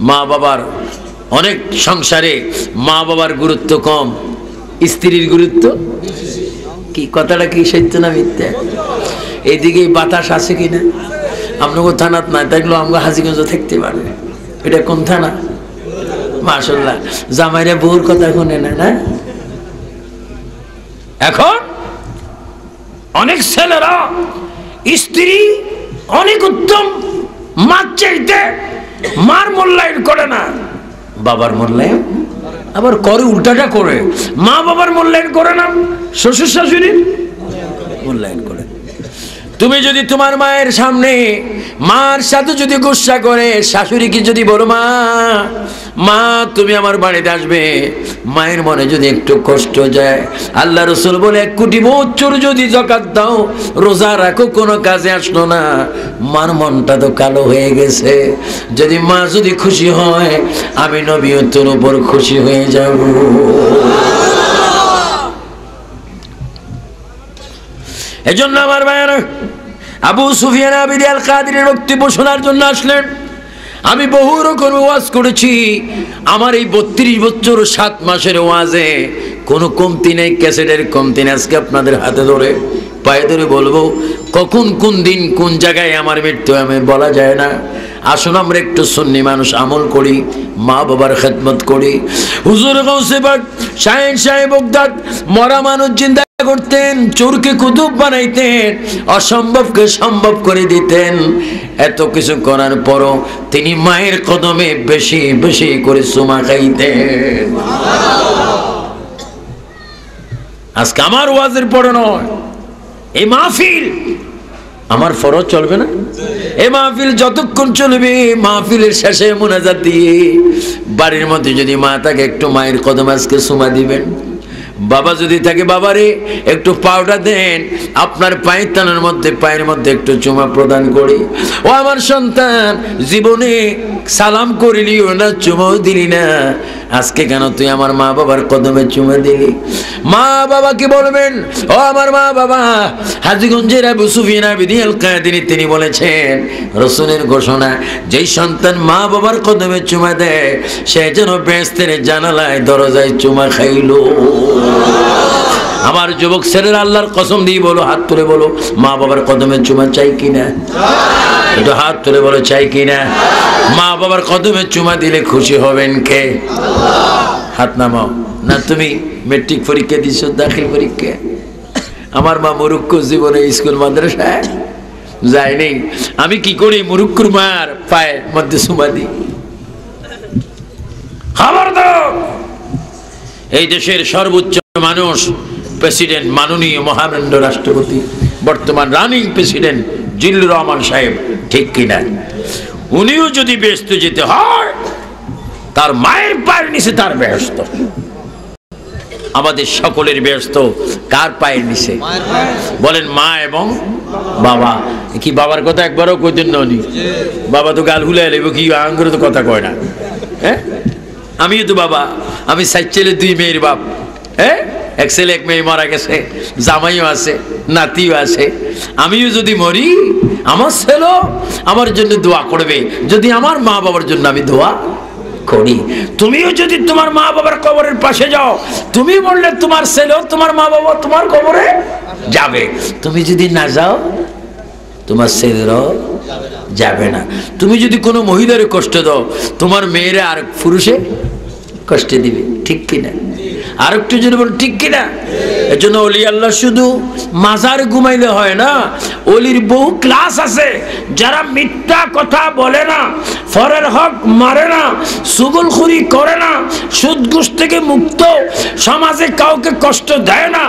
মা বাবার অনেক সংসারে মা বাবার গুরুত্ব কম, স্ত্রীর গুরুত্ব কি? কথাটা কি সত্য না মিথ্যা? এইদিকে বাতাস আছে কিনা? আপনাকে থানাত নাই থাকলেও আমরা হাজিগঞ্জ থাকতে পারবে। এটা কোন থানা? মাশাআল্লাহ, জামাইরা বউর কথা শুনে না না? এখন অনেক ছেলেরা স্ত্রী অনেক উত্তম, মার চাইতে মার মূল্যায়ন করে না, বাবার মূল্যায়ন আবার করে, উল্টাটা করে। মা বাবার মূল্যায়ন করে না, শ্বশুর শাশুড়ির মূল্যায়ন করে। তুমি যদি তোমার মায়ের সামনে মার সাথে যদি গুসা করে, শাশুড়িকে যদি বলো মা মা তুমি আমার বাড়িতে আসবে, মায়ের মনে যদি একটু কষ্ট যায়, আল্লাহ রাসূল বলে 1 কোটি বছর যদি যাকাত দাও, রোজা রাখো, কোনো কাজে আসলো না, মার মনটা তো কালো হয়ে গেছে। যদি মা যদি খুশি হয়, আমি নবীও তোর উপর খুশি হয়ে যাব। এজন্য আমার ভাইয়েরা, আবু সুফিয়ান আবিদি আল কাদিরের বক্তব্য শোনার জন্য আসলেন। আমি বহু রকম ওয়াজ করেছি, আমার এই 32 বছর 7 মাসের ওয়াজে কোনো কমতি নেই, ক্যাসেটের কমতি নেই। আজকে আপনাদের হাতে ধরে পায়ে ধরে বলবো, কখন কোন দিন কোন জায়গায় আমার মৃত্যু আমি বলা যায় না। আসুন আমরা একটু সুন্নি মানুষ আমল করি, মা বাবার খেদমত করি। হুজুর গাউসে পাক শাহেন শাহে বগদাদ মরা মানুষ জিন্দা করতেন, চোরকে কুতুব বানাইতেন, অসম্ভবকে সম্ভব করে দিতেন। এত কিছু করার পরও তিনি মায়ের কদমে বেশি বেশি করে চুমা খাইতেন। আজকে আমার ওয়াজের পরে নয়, এই মাহফিল আমার ফরজ চলবে না? এই মাহফিল যতক্ষণ চলবে, মাহফিলের শেষে মুনাজাত দিয়ে বাড়ির মধ্যে যদি মা থাকে, একটু মায়ের কদম আজকে চুমা দিবেন। বাবা যদি থাকে, বাবারে একটু পাউডার দেন, আপনার পায়ের টানের মধ্যে পায়ের মধ্যে একটু চুমা প্রদান করি। ও আমার সন্তান, জীবনে সালাম করিলিও না, চুমাও দিলি না, আজকে কেন তুই আমার মা বাবার কদমে চুমা দিলি? মা বাবাকে বলবেন, ও আমার মা বাবা। হাজীগঞ্জের আবু সুফিয়ান আবিদি আল কাদিরি তিনি বলেছেন, রাসূলের ঘোষণা, যেই সন্তান মা বাবার কদমে চুমা দেয়, সে যেন বেহেশতের জানালায় দরজায় চুমা খাইলো। আমার যুবক ছেলেরা আল্লাহর কসম দিয়ে বলো, হাত তুলে বলো, মা বাবার কদমে চুমা চাই কিনা? একটু হাত তুলে বলো, চাই কিনা? মা বাবার কদমে চুমা দিলে খুশি হবেন কে? হাত নামাও। না তুমি মেট্রিক পরীক্ষা দিছো, দাখিল পরীক্ষা? আমার মা মুরুক্ষ, জীবনে স্কুল মাদ্রাসায় যায়নি। আমি কি করি? মুরুক্ষুর মার পায়ের মধ্যে চুমা দিই। খবর দাও, এই দেশের সর্বোচ্চ মানুষ, প্রেসিডেন্ট, মাননীয় মহামান্য রাষ্ট্রপতি, বর্তমান রানিং প্রেসিডেন্ট জিল্লুর রহমান সাহেব, ঠিক কিনা? উনিও যদি বেহেশতে যেতে হয়, তার মায়ের পায়ের নিচে তার বেহেশত। আমাদের সকলের বেহেশত কার পায়ের নিচে? বলেন, মা এবং বাবা। কি বাবার কথা একবারও কইতেন না উনি? বাবা তো গাল হুলে এলেব, কি আঙ্গুরে তো কথা কয় না। হ্যাঁ, আমিও তো বাবা, আমি 4 ছেলে 2 মেয়ের বাপ। হ্যাঁ, 1 ছেলে 1 মেয়ে মারা গেছে, জামাইও আছে, নাতিও আছে। আমিও যদি মরি, আমার ছেলে আমার জন্য দোয়া করবে, যদি আমার মা বাবার জন্য আমি দোয়া করি। তুমিও যদি তোমার মা বাবার কবরের পাশে যাও, তুমি বললে তোমার ছেলে তোমার মা বাবা তোমার কবরে যাবে। তুমি যদি না যাও, তোমার ছেলেরাও যাবে না। তুমি যদি কোনো মহিলারে কষ্ট দাও, তোমার মেয়েরা আর পুরুষে কষ্ট দিবে, ঠিক কিনা? আর একটু যদি বল, ঠিক কিনা? এজন্য ওলি আল্লাহ শুধু মাজার ঘুমাইলে হয় না, ওলির বহু ক্লাস আছে। যারা মিথ্যা কথা বলে না, ফরের হক মারে না, সুগুলখুরি করে না, সুদ ঘুষ থেকে মুক্ত, সমাজে কাউকে কষ্ট দেয় না,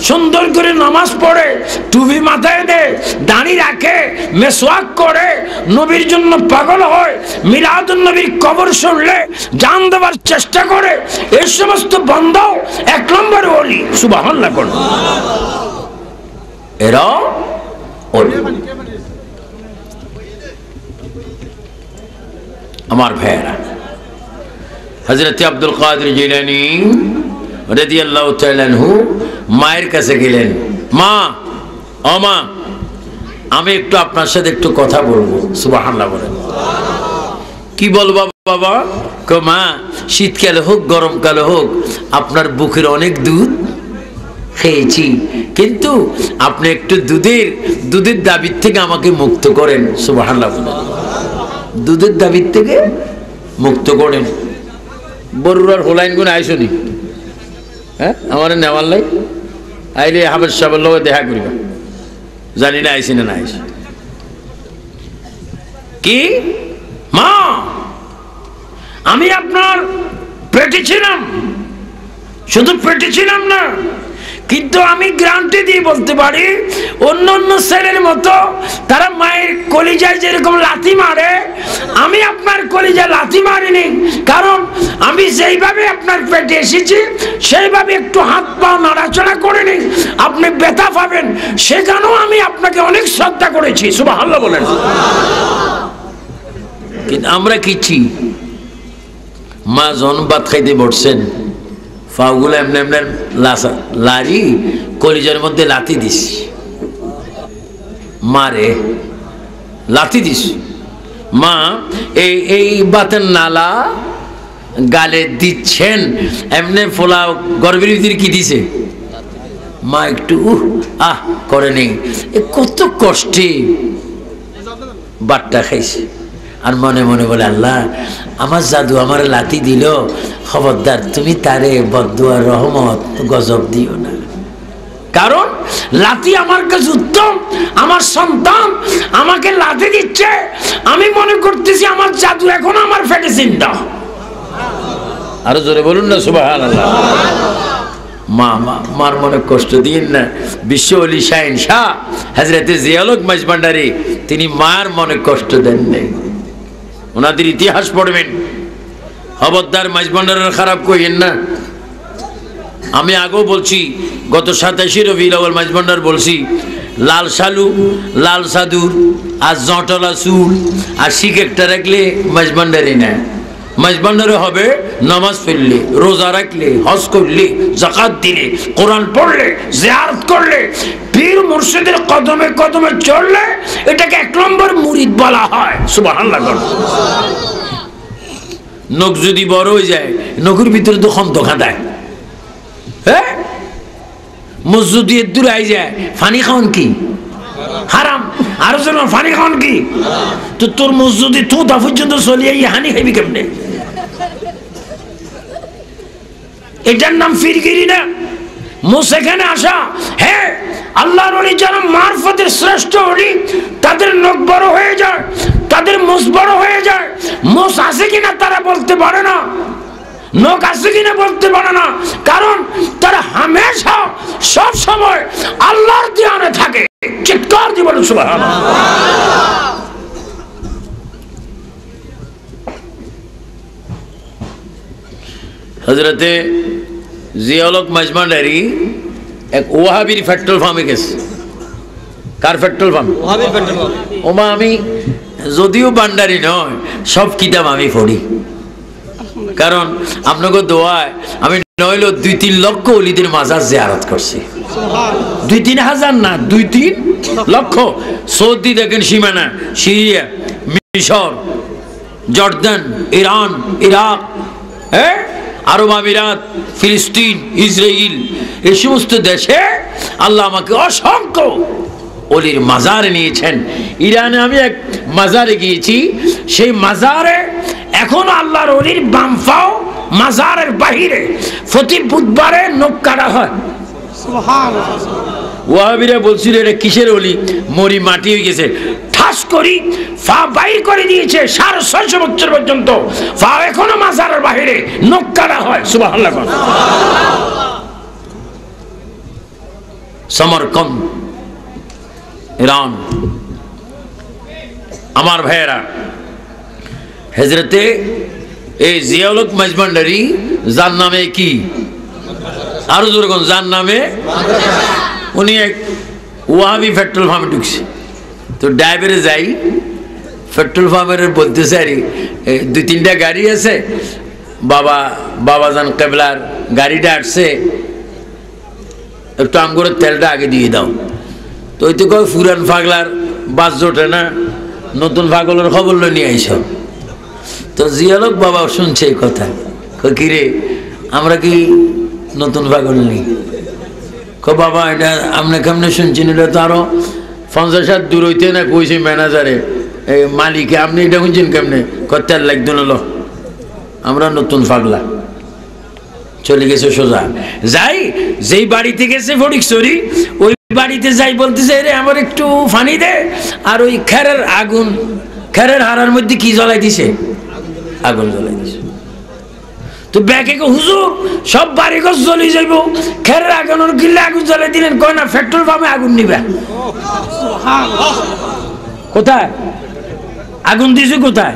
সুন্দর করে নামাজ পড়ে, টুপি মাথায় দেয়, দাড়ি রাখে, মেসওয়াক করে, নবীর জন্য পাগল হয়, মিলাদুন নবীর কবর শুনলে জান দেওয়ার চেষ্টা করে, এই সমস্ত বন্ধ 1 নম্বর ওলি। সুবহানাল্লাহ করুন, এরা ওলি। আমার ভাইয়েরা, হযরত আব্দুল কাদের জিলানী রাদিয়াল্লাহু তাআলা আনহু মায়ের কাছে গেলেন, মা, ও মা, আমি একটু আপনার সাথে একটু কথা বলবো। সুবহানাল্লাহ বলেন। কি বলবো বাবা মা শীতকালে হোক গরমকালে হোক আপনার বুকের অনেক দুধ খেয়েছি, কিন্তু আপনি একটু দুধের দাবির থেকে আমাকে মুক্ত করেন। সুবহানাল্লাহ, দুধের দাবির থেকে মুক্ত করেন। বরুরার হোলাইন গুণ আইসনি, হ্যাঁ আমার নেওয়ার লাই আইলে হাবের সাহেবের লোক দেখা করিবা, জানি না আইসি না আইসি। কি মা আমি আপনার পেটে ছিলাম, শুধু পেটে ছিলাম না, কিন্তু আমি গ্যারান্টি দিয়ে বলতে পারি অন্য অন্য ছেলের মতো তারা মায়ের কলিজায় যেরকম লাথি মারে আমি আপনার কলিজায় লাথি মারিনি, কারণ আমি যেইভাবে আপনার পেটে এসেছি সেইভাবে একটু হাত পা নাড়াচড়া করে নিই, আপনি ব্যথা পাবেন, সেখানেও আমি আপনাকে অনেক শ্রদ্ধা করেছি। সুবহানাল্লাহ বলেন। কিন্তু আমরা কিছি মা জন ভাত খাইতে বসছেন, পাগুলো এমনি এমনি লারি কলিজার মধ্যে লাথি দিস, মারে লাথি দিস। মা এই বাতের নালা গালে দিচ্ছেন, এমনি ফোলা গর্ভের ভিতরে কি দিছে, মা একটু আহ করে নেই, কত কষ্টে বাটটা খাইছে, আর মনে মনে বলে আল্লাহ আমার জাদু আমার লাথি দিল, খবরদার তুমি তারে বদদুয়া রহমত গজব দিও না, কারণ লাথি আমার কাছে উত্তম, আমার সন্তান আমাকে লাথি দিচ্ছে, আমি মনে করতেছি আমার জাদু এখন আমার পেটে চিন্তা। আরো জোরে বলুন না সুবহানাল্লাহ। মার মনে কষ্ট দিন না। বিশ্ব ওলি শাহিন শাহ হযরতে জিয়াউল হক মাঝভান্ডারী তিনি মার মনে কষ্ট দেন নাই। ওনাদের ইতিহাস পড়বেন, খবরদার মাঝভান্ডারের খারাপ কইেন না। আমি আগেও বলছি, গত 27 রবিউল আউয়াল মাঝভান্ডার বলছি, লাল শালু লাল সাদুর আর জটলা চুল আর শিখ একটা রাখলে মাঝভান্ডারি না। মাঝভান্ডারে হবে নামাজ পড়লে, রোজা রাখলে, হজ করলে, যাকাত দিলে, কোরআন পড়লে, জিয়ারত করলে, পীর মুর্শিদের কদমে কদমে চললে এটাকে 1 নম্বর মুরিদ বলা হয়। সুবহানাল্লাহ। নখ যদি বড় হয়ে যায় নখের ভিতরে তো খন্ত খাঁদায়, হ্যাঁ মসজিদ দূর আই যায়, ফানি খাওয়ান কি হারাম, আরো যেন ফানি খাওয়ান কি, তো তোর মসজিদে তোতা পর্যন্ত চলিয়ে হানি খাইবি কেমনে? এটার নাম ফিরগিরি না। সেখানে আসা, হ্যাঁ আল্লাহর ওলি যারা মারফতের শ্রেষ্ঠ ওলি তাদের নখ বড় হয়ে যায়, তাদের মোষ বড় হয়ে যায়। মোষ আছে কিনা তারা বলতে পারে না, নখ আছে কিনা বলতে পারে না, কারণ তারা হামেশা সব সময় আল্লাহর ধ্যানে থাকে। চিৎকার দিয়ে বলুন সুবহানাল্লাহ। হযরতে জিয়াউল হক মাঝভান্ডারী এক ওয়াহাবির পেট্রোল পাম্পে গেছে। কার পেট্রোল পাম্প? ওয়াহাবির পেট্রোল পাম্প। ওমা আমি যদিও ভান্ডারি নয়, সব কিতাব আমি পড়ি, কারণ আপনাকে দোয়ায় আমি নইল 2-3 লক্ষ ওলিদের মাজার জিয়ারত করছি। 2-3 হাজার না, 2-3 লক্ষ। সৌদি দেখেন সীমানা, সিরিয়া, মিশর, জর্দান, ইরান, ইরাক, হ্যাঁ আরব আমিরাত, ফিলিস্তিন, ইসরায়েল, এই সমস্ত দেশে আল্লাহ আমাকে অসংখ্য ওলির মাজারে নিয়েছেন। ইরানে আমি এক মাজারে গিয়েছি, সেই মাজারে এখনো আল্লাহর ওলির বাম পাও মাজারের বাহিরে প্রতি বুধবারে নখ কাটা হয়। ওয়াহাবিরা বলছিল এটা কিসের ওলি, মরি মাটি হয়ে গেছে, ঠাস করি ফা বাইর করে দিয়েছে 650 বছর পর্যন্ত ফা এখনো মাজারের বাহিরে নখ কাটা হয়। সুবহানাল্লাহ। সমরকন্দ, ইরান। আমার ভাইয়েরা, হযরতে এই জিয়াউল হক মাঝভান্ডারী যার নামে কি আরো জোরগঞ্জ, যার নামে উনি এক ওয়াহাবি পেট্রোল পাম্পে ঢুকছে। তো ড্রাইভারে যাই, পেট্রোল পাম্পের বলতেছে আরে 2-3টা গাড়ি আছে, বাবাজান কেবলার গাড়িটা আসছে, একটু আমগরের তেলটা আগে দিয়ে দাও। তো ওই তো কয় পুরান পাগলার বাস জোটে না, নতুন পাগলের খবর নিয়ে আইস। তো জিয়ালক বাবা শুনছে এই কথা, কি রে আমরা কি নতুন পাগল নেই? বাবা এটা আপনি কেমনে শুনছেন? এটা তো আরো 50 দূর হইতে না কইছে ম্যানেজারে, এই মালিকে, আপনি এটা শুনছেন কেমনে? তেল লাগতো না, আমরা নতুন পাগলা। চলে গেছে সোজা। যাই যেই বাড়িতে গেছে ফটিকছড়ি, ওই বাড়িতে যাই বলতেছে রে আমার একটু পানি দে। আর ওই খেরের আগুন, খেরের হারার মধ্যে কি জ্বলাই দিছে? আগুন জ্বলাই দিছে। তো ব্যাকে হুজুর সব বাড়িঘর জ্বলে যাইব, খেরের আগুন কিনলে আগুন জ্বলাই দিলেন? কয় না, পেট্রোল পাম্পে আগুন নিবে। কোথায় আগুন দিছে? কোথায়?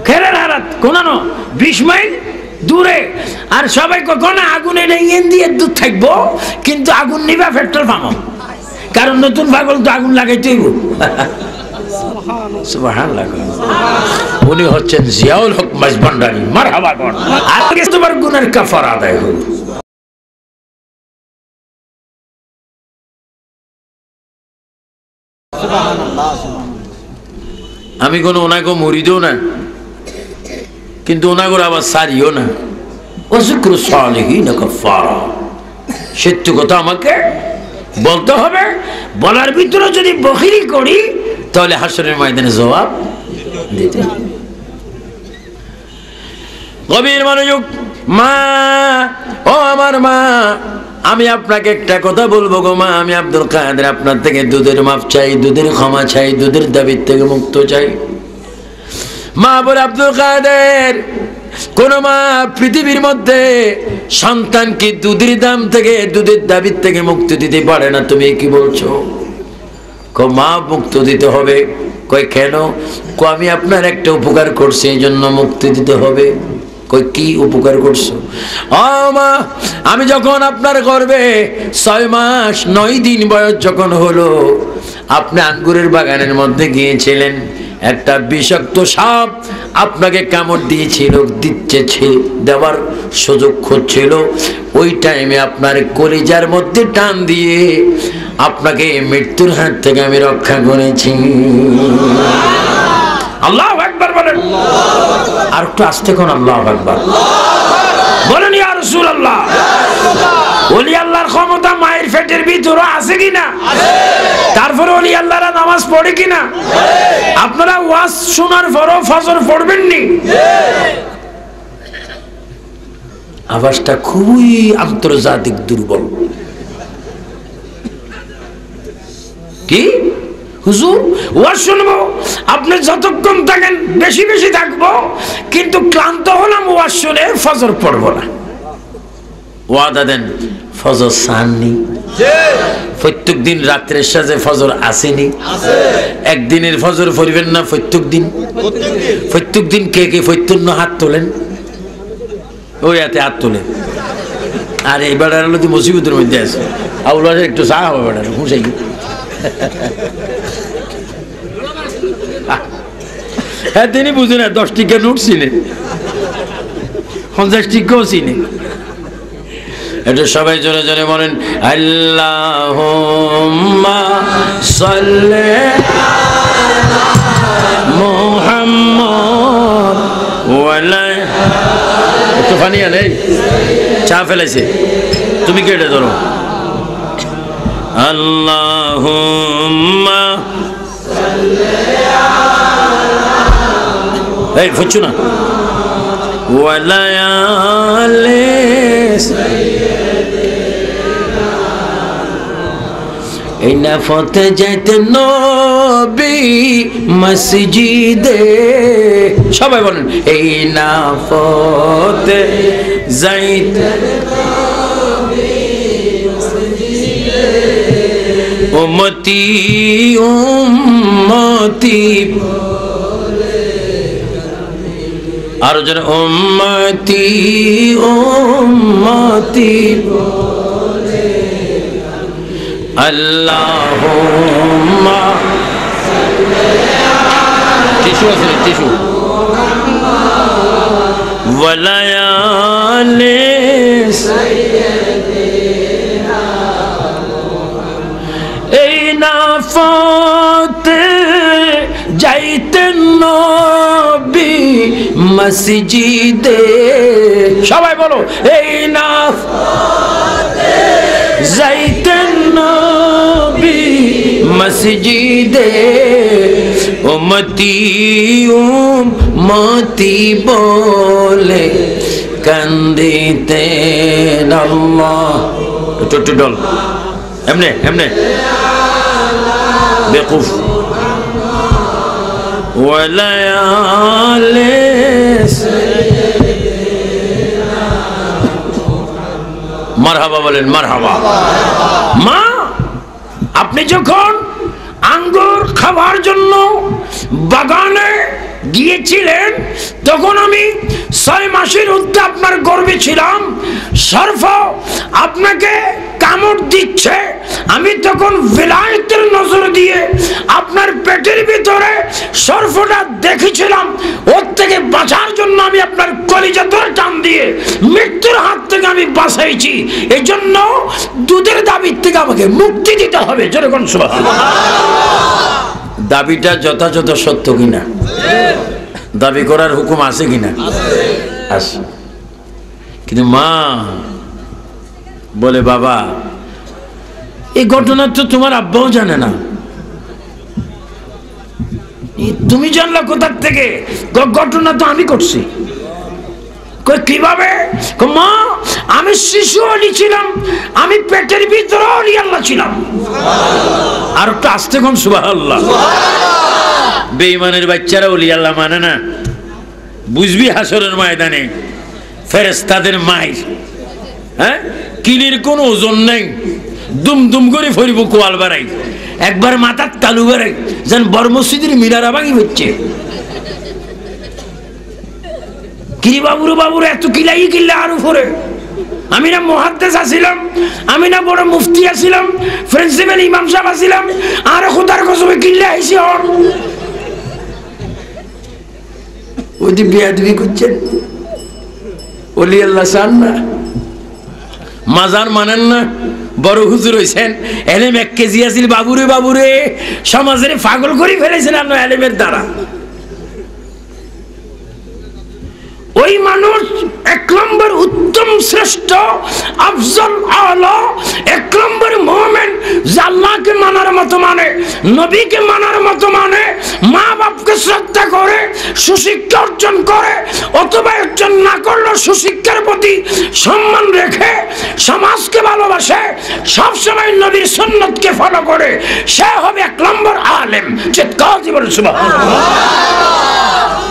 খেরের হারাত কোনানো 20 মাইল দূরে। আর সবাই কখনো আগুন এনে ইঞ্জিন দিয়ে দূর থাকবো, কিন্তু আগুন নিবে পেট্রোল পাম্প। কারণ নতুন পাগল তো আগুন লাগাইতে হইব। সুবহানাল্লাহ। উনি হচ্ছেন জিয়াউল হক মাঝভান্ডারী। মারহাবা কর। আজকে তোমার গুনার কাফারা আদায় হল। আমি কোনো ওনাকে মুরিদও না, কিন্তু ওনাগর আবার সারিও না। ওয়াযিকরু সালিহিন কাফারা। সত্য কথা আমাকে বলতে হবে। বলার ভিতরে যদি বখিরি করি তাহলে হাসরের ময়দানে জবাব দিতে হবে। গভীর মনোযোগ। মা, ও আমার মা, আমি আপনাকে একটা কথা বলবো গো মা। আমি আব্দুল কাদের আপনার থেকে দুধের মাপ চাই, দুধের ক্ষমা চাই, দুধের দাবির থেকে মুক্ত চাই। মা বলে, আব্দুল কাদের কোন মা পৃথিবীর মধ্যে সন্তানকে দুধের দাম থেকে, দুধের দাবির থেকে মুক্তি দিতে পারে না। তুমি কি বলছো? মা মুক্ত দিতে হবে। কই কেন? আমি আপনার একটা উপকার করছি, এই জন্য মুক্তি দিতে হবে। কই কি উপকার করছো? মা, আমি যখন আপনার গর্ভে 6 মাস 9 দিন বয়স যখন হলো, আপনি আঙ্গুরের বাগানের মধ্যে গিয়েছিলেন, একটা বিষাক্ত সাপ আপনাকে কামড় দিয়েছিল, দেওয়ার সুযোগ খুঁজছিল। ওই টাইমে আপনার কলিজার মধ্যে টান দিয়ে আপনাকে মৃত্যুর হাত থেকে আমি রক্ষা করেছি। আল্লাহু আকবার বলেন। আর একটু আস্তে কোন আল্লাহু আকবার বলেন। ইয়া রাসূলুল্লাহ। ওলি আল্লাহর ক্ষমতা মায়ের পেটের ভিতরে আছে কিনা? তারপরে ওলি আল্লাহরা নামাজ পড়ে কিনা? আপনারা ওয়াজ শোনার পরও ফজর পড়বেন নি? আওয়াজটা খুবই আন্তর্জাতিক দুর্বল। কি হুজুর ওয়াজ শুনবো? আপনি যতক্ষণ থাকেন বেশি বেশি থাকবো, কিন্তু ক্লান্ত হলাম ওয়াজ শুনে, ফজর পড়বো না। ওয়াদা দেন ফজর সাননি? প্রত্যেক দিন রাত্রের সাজে ফজর আসেনি? একদিনের ফজর পড়বেন না প্রত্যেক দিন? প্রত্যেক দিন কে কে প্রত্যেক হাত তোলেন? ওই হাতে হাত তোলেন। আর এই বেড়ার হলো তুই মুসিবতের মধ্যে আছে। আউলা একটু চা হবে বেড়ার হুঁসাই। হ্যাঁ, তিনি বুঝে না 10 টিকা নোট চিনে, 50 টিকাও চিনে। এটা সবাই জোরে জোরে বলেন, আল্লাহুম্মা সাল্লি আলা মুহাম্মদ ওয়া আলা। একটু পানি আনে, চা ফেলাইছে, তুমি কেটে ধরো। আল্লাহুম্মা সাল্লি আলা, এই ফুচ্ছু না, ওয়া আলা আলি এই নাফতে যাইতে নবী মসজিদে। সবাই বলেন, এই নাফতে যাইতে নবী মসজিদে। উম্মতি উম্মতি আর জন উম্মতি উম্মতি আল্লাহুম্মা টিস্যু আছে, টিস্যু ওয়ালায়ালি সাইয়্যিদিনা। এই নাফতে যাইতে নবী মসজিদে, সবাই বলো এই না যাইতেন নবী মসজিদে, উম্মতি উম্মতি বলে কান্দিতেন। আল্লাহ একটু ডল এমনে এমনে বেকুফ। মারহাবা বলেন, মারহাবা। মা, আপনি যখন আঙ্গুর খাওয়ার জন্য বাগানে গিয়েছিলেন তখন আমি 6 মাসের ঊর্ধ্বে আপনার গর্ভে ছিলাম। সর্প আপনাকে কামড় দিচ্ছে, আমি তখন বেলায়েতের নজর দিয়ে আপনার পেটের ভিতরে সর্পটা দেখেছিলাম। ওর থেকে বাঁচার জন্য আমি আপনার কলিজা ধরে টান দিয়ে মৃত্যুর হাত থেকে আমি বাঁচাইছি। এই জন্য দুধের দাবির থেকে আমাকে মুক্তি দিতে হবে। যেরকম দাবিটা যথাযথ সত্য কিনা, দাবি করার হুকুম আছে কিনা? আছে। কিন্তু মা বলে, বাবা এই ঘটনা তো তোমার আব্বাও জানে না, তুমি জানলা কোথার থেকে? ঘটনা তো আমি করছি। কিভাবে? মা, আমি শিশু অলি ছিলাম, আমি পেটের ভিতরে অলি আল্লাহ ছিলাম। আর একটু আসতে কোন সুবহানাল্লাহ। বেঈমানের বাচ্চারা অলি আল্লাহ মানে না, বুঝবি হাসরের ময়দানে ফেরেশতাদের মাইর, হ্যাঁ কিলির কোন ওজন নেই, দুম দুম করে ফরিব কোয়াল বাড়াই, একবার মাথার তালু বাড়াই, যেন বড় মসজিদের মিনারা ভাঙি হচ্ছে। কিরি বাবুর বাবুর এত কিলাই কিল্লা আর উপরে। আমি না মুহাদ্দিস আছিলাম, আমি না বড় মুফতি আছিলাম, প্রিন্সিপাল ইমাম সাহেব আছিলাম, আর খোদার কসমে কিল্লা আইছি। হন ওই যে বিয়াদবি করছেন, ওলি আল্লাহ চান না, মাজার মানেন না, বড় হুজুর হইছেন, এলেম 1 কেজি আছিল। বাবুরে বাবুরে সমাজের পাগল করে ফেলেছেন আপনার এলেমের দ্বারা। ওই মানুষ 1 নম্বর উত্তম শ্রেষ্ঠ আফজল আলা 1 নম্বর মুমিন, যে আল্লাহকে মানার মতো মানে, নবীকে মানার মতো মানে, মা বাপকে শ্রদ্ধা করে, সুশিক্ষা অর্জন করে, অথবা অর্জন না করলেও সুশিক্ষার প্রতি সম্মান রেখে সমাজকে ভালোবাসে, সবসময় নবীর সুন্নতকে ফলো করে, সে হবে 1 নম্বর আলেম। চিৎকার দিয়ে বলুন সুবহানাল্লাহ।